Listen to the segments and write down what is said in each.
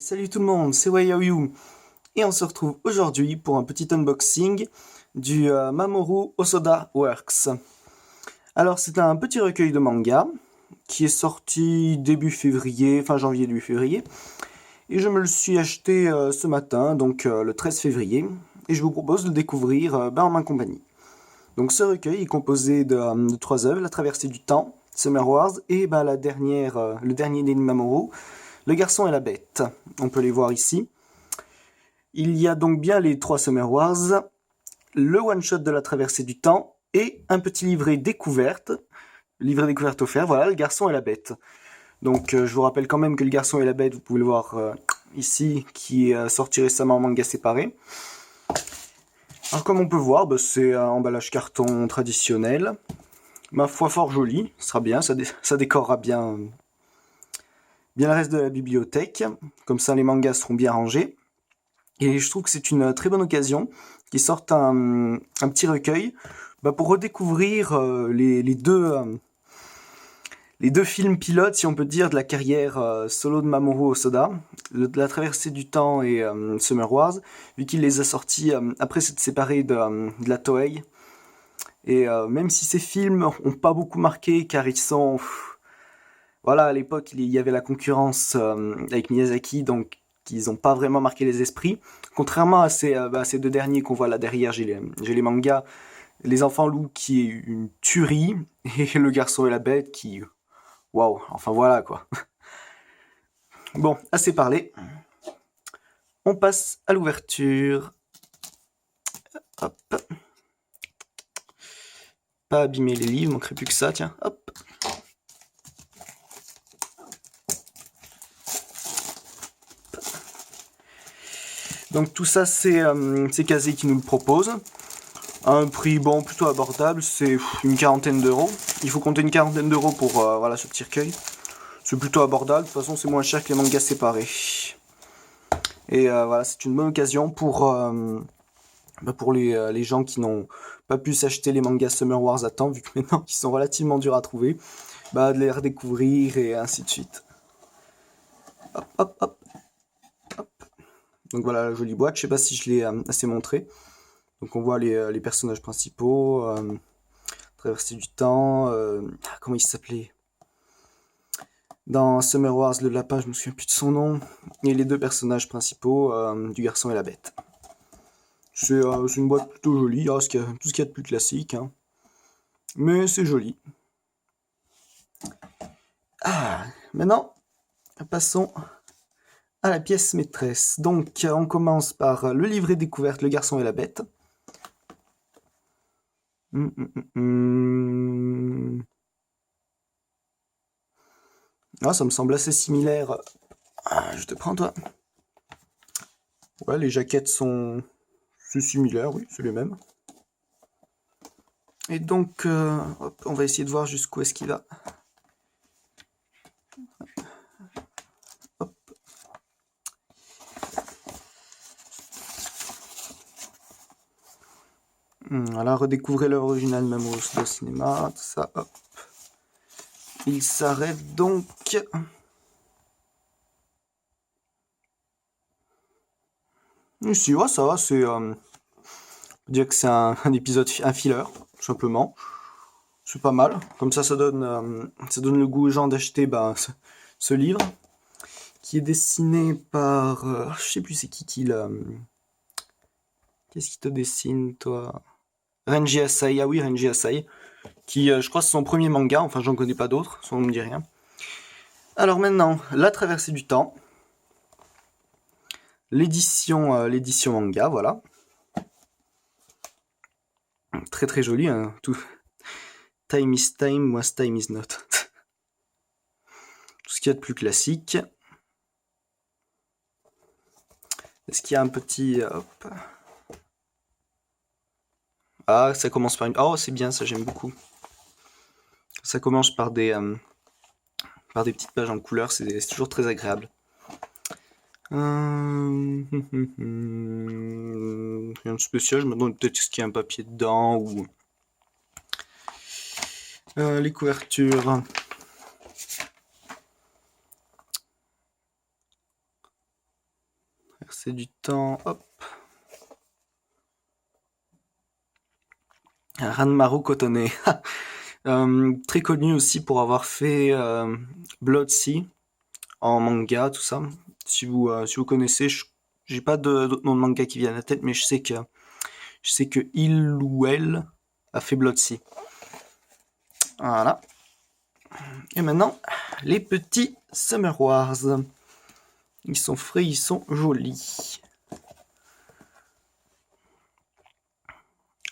Salut tout le monde, c'est Wayaoyu et on se retrouve aujourd'hui pour un petit unboxing du Mamoru Hosoda Works. Alors c'est un petit recueil de manga qui est sorti début février, fin janvier début février, et je me le suis acheté ce matin, donc le 13 février, et je vous propose de le découvrir en ma compagnie. Donc ce recueil est composé de 3 œuvres, La Traversée du Temps, Summer Wars et le dernier des Mamoru, Le Garçon et la Bête. On peut les voir ici. Il y a donc bien les 3 Summer Wars, le one-shot de La Traversée du Temps et un petit livret découverte offert, voilà, Le Garçon et la Bête. Donc je vous rappelle quand même que Le Garçon et la Bête, vous pouvez le voir ici, qui est sorti récemment en manga séparé. Alors comme on peut voir, c'est un emballage carton traditionnel, ma foi fort joli, ce sera bien, ça décorera bien le reste de la bibliothèque, comme ça les mangas seront bien rangés. Et je trouve que c'est une très bonne occasion qu'ils sortent un petit recueil pour redécouvrir les deux films pilotes, si on peut dire, de la carrière solo de Mamoru Hosoda, de La Traversée du Temps et Summer Wars, vu qu'il les a sortis après s'être séparé de la Toei. Et même si ces films n'ont pas beaucoup marqué, car ils sont... Voilà, à l'époque, il y avait la concurrence avec Miyazaki, donc ils n'ont pas vraiment marqué les esprits. Contrairement à ces deux derniers qu'on voit là derrière, j'ai les mangas, Les Enfants Loups qui est une tuerie, et Le Garçon et la Bête qui... Waouh, enfin voilà quoi. Bon, assez parlé. On passe à l'ouverture. Hop. Pas abîmer les livres, manquerait plus que ça, tiens. Hop. Donc tout ça, c'est Kazé qui nous le propose. À un prix bon plutôt abordable, c'est une quarantaine d'euros. Il faut compter une quarantaine d'euros pour voilà, ce petit recueil. C'est plutôt abordable, de toute façon c'est moins cher que les mangas séparés. Et voilà, c'est une bonne occasion pour les gens qui n'ont pas pu s'acheter les mangas Summer Wars à temps, vu que maintenant ils sont relativement durs à trouver, de les redécouvrir et ainsi de suite. Hop, hop, hop, hop. Donc voilà la jolie boîte, je sais pas si je l'ai assez montré. Donc on voit les personnages principaux, Traversée du Temps, comment il s'appelait dans Summer Wars, le lapin, je me souviens plus de son nom, et les deux personnages principaux, du Garçon et la Bête. C'est une boîte plutôt jolie, tout ce qu'il y a de plus classique, hein. Mais c'est joli. Maintenant, passons à la pièce maîtresse. Donc, on commence par le livret découverte, Le Garçon et la Bête. Ah, ça me semble assez similaire. Ah, je te prends, toi. Ouais, les jaquettes sont... C'est similaire, oui, c'est les mêmes. Et donc, hop, on va essayer de voir jusqu'où est-ce qu'il va. Hop. Voilà, redécouvrez l'œuvre originale même au cinéma, tout ça, hop. Il s'arrête donc... Ici, ouais, ça va, c'est... on peut dire que c'est un épisode, un filler, tout simplement. C'est pas mal. Comme ça ça donne le goût aux gens d'acheter ce livre, qui est dessiné par... je sais plus c'est qui l'a... Qu'est-ce qui te dessine, toi? Renji Asai, ah oui, Renji Asai, qui, je crois, c'est son premier manga, enfin, j'en connais pas d'autres, ça ne me dit rien. Alors maintenant, La Traversée du Temps, l'édition manga, voilà. Très très joli, hein, tout. Time is time, was time is not. Tout ce qu'il y a de plus classique. Est-ce qu'il y a un petit... hop. Ah, ça commence par une... Oh, c'est bien, ça j'aime beaucoup. Ça commence par des petites pages en couleur, c'est toujours très agréable. Rien de spécial, je me demande peut-être est-ce qu'il y a un papier dedans ou... les couvertures. C'est du temps, hop. Ranmaru Kotone. Très connu aussi pour avoir fait Blood Sea en manga, tout ça. Si vous connaissez, j'ai pas d'autres noms de manga qui viennent à la tête, mais je sais que il ou elle a fait Blood Sea. Voilà. Et maintenant, les petits Summer Wars. Ils sont frais, ils sont jolis.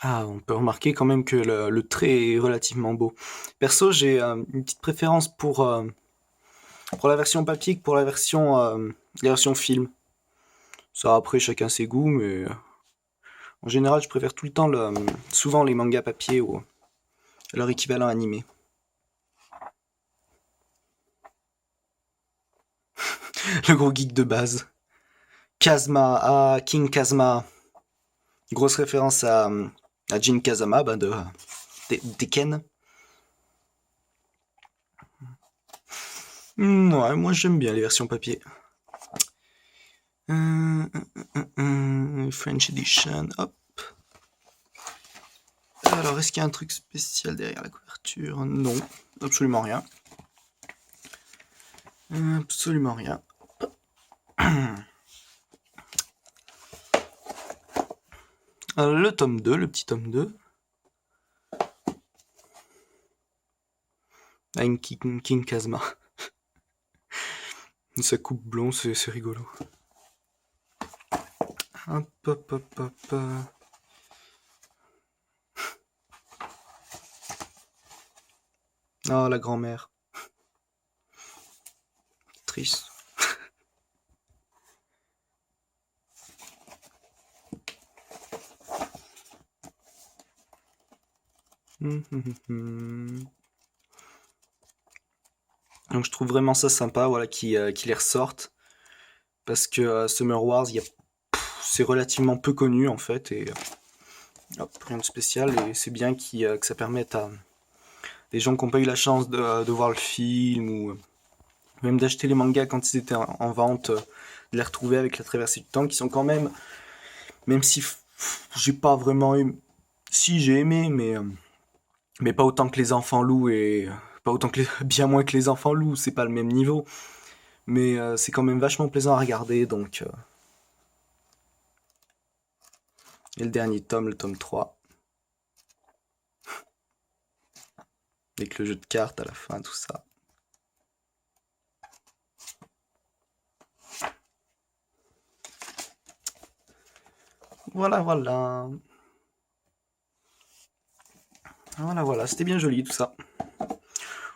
Ah, on peut remarquer quand même que le trait est relativement beau. Perso, j'ai une petite préférence pour la version papier que pour la version film. Ça, après, chacun ses goûts, mais en général, je préfère tout le temps souvent les mangas papier ou leur équivalent animé. Le gros geek de base. Kazma, King Kazma. Grosse référence à Jin Kazama, de Tekken. Ouais, moi j'aime bien les versions papier. French Edition, hop. Alors, est-ce qu'il y a un truc spécial derrière la couverture? Non, absolument rien. Absolument rien. Le tome 2, le petit tome 2. King Kazma. Sa coupe blonde, c'est rigolo. Hop, hop, hop, hop. Oh, la grand-mère. Triste. Donc je trouve vraiment ça sympa, voilà, qu'ils les ressortent. Parce que Summer Wars, c'est relativement peu connu en fait, et hop, rien de spécial, et c'est bien que ça permette à des gens qui n'ont pas eu la chance de voir le film, ou même d'acheter les mangas quand ils étaient en vente, de les retrouver avec la traversée du temps, qui sont quand même si j'ai pas vraiment aimé, si j'ai aimé, mais pas autant que les enfants loups, et pas autant que bien moins que les enfants loups, c'est pas le même niveau, mais c'est quand même vachement plaisant à regarder, donc et le dernier tome, le tome 3, avec le jeu de cartes à la fin, tout ça. Voilà, voilà. Voilà, c'était bien joli tout ça.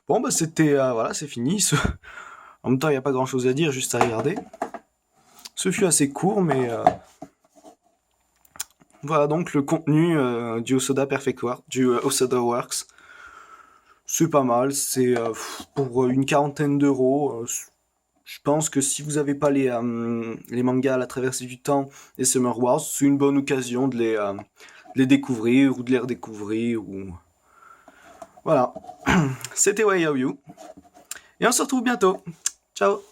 Bon, bah c'était, voilà, c'est fini. En même temps, il n'y a pas grand chose à dire, juste à regarder. Ce fut assez court, mais voilà donc le contenu du Osoda Perfect Works, du Osoda Works. C'est pas mal, c'est pour une quarantaine d'euros. Je pense que si vous n'avez pas les mangas à la traversée du temps et Summer Wars, c'est une bonne occasion de les découvrir ou de les redécouvrir. Voilà, c'était Wayao You. Et on se retrouve bientôt. Ciao.